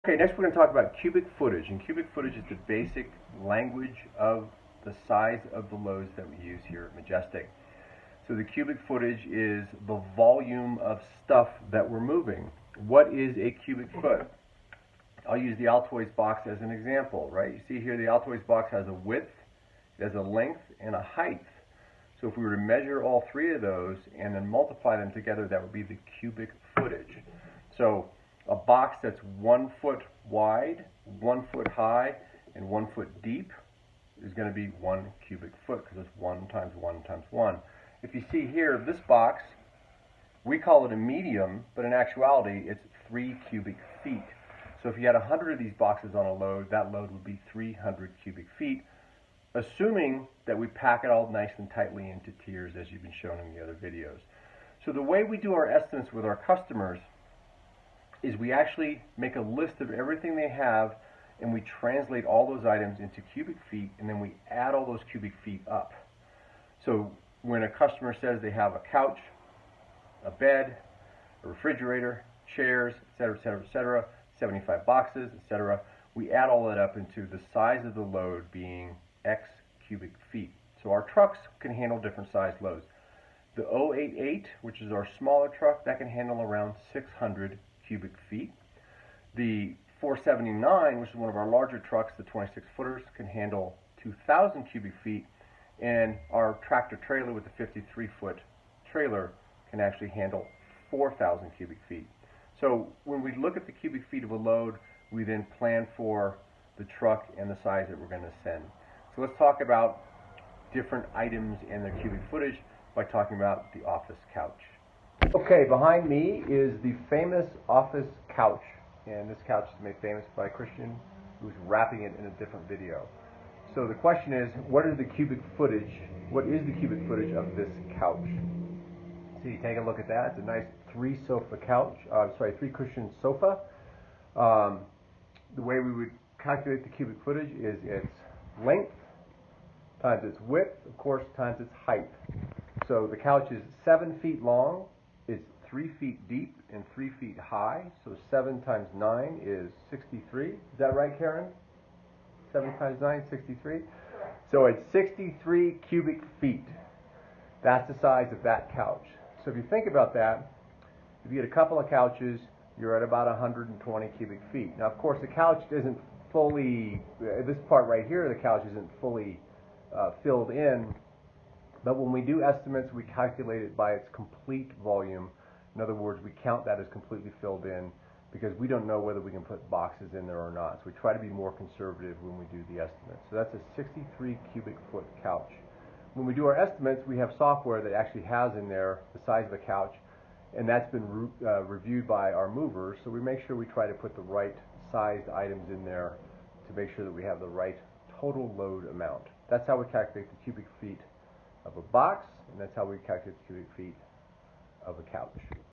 Okay, next we're going to talk about cubic footage, and cubic footage is the basic language of the size of the loads that we use here at Majestic. So the cubic footage is the volume of stuff that we're moving. What is a cubic foot? I'll use the Altoids box as an example, right? You see here the Altoids box has a width, it has a length, and a height. So if we were to measure all three of those and then multiply them together, that would be the cubic footage. So a box that's 1 foot wide, 1 foot high, and 1 foot deep is going to be 1 cubic foot because it's 1 times 1 times 1. If you see here, this box, we call it a medium, but in actuality it's 3 cubic feet. So if you had 100 of these boxes on a load, that load would be 300 cubic feet, assuming that we pack it all nice and tightly into tiers as you've been shown in the other videos. So the way we do our estimates with our customers is we actually make a list of everything they have and we translate all those items into cubic feet, and then we add all those cubic feet up. So when a customer says they have a couch, a bed, a refrigerator, chairs, etc., 75 boxes, etc., we add all that up into the size of the load being X cubic feet. So our trucks can handle different size loads. The 088, which is our smaller truck, that can handle around 600 cubic feet. The 479, which is one of our larger trucks, the 26 footers, can handle 2,000 cubic feet, and our tractor trailer with the 53 foot trailer can actually handle 4,000 cubic feet. So when we look at the cubic feet of a load, we then plan for the truck and the size that we're going to send. So let's talk about different items and their cubic footage by talking about the office couch. Okay, behind me is the famous office couch, and this couch is made famous by Christian, who's wrapping it in a different video. So the question is, what is the cubic footage? What is the cubic footage of this couch? So you take a look at that. It's a nice three cushion sofa. The way we would calculate the cubic footage is its length times its width, of course, times its height. So the couch is 7 feet long, it's 3 feet deep, and 3 feet high. So 7 times 9 is 63. Is that right, Karen? 7 times 9, 63. So it's 63 cubic feet. That's the size of that couch. So if you think about that, if you get a couple of couches, you're at about 120 cubic feet. Now, of course, the couch isn't fully, this part right here, the couch isn't fully filled in, but when we do estimates, we calculate it by its complete volume. In other words, we count that as completely filled in because we don't know whether we can put boxes in there or not. So we try to be more conservative when we do the estimates. So that's a 63 cubic foot couch. When we do our estimates, we have software that actually has in there the size of the couch, and that's been reviewed by our movers. So we make sure we try to put the right sized items in there to make sure that we have the right total load amount. That's how we calculate the cubic feet of a box, and that's how we calculate the cubic feet of a couch.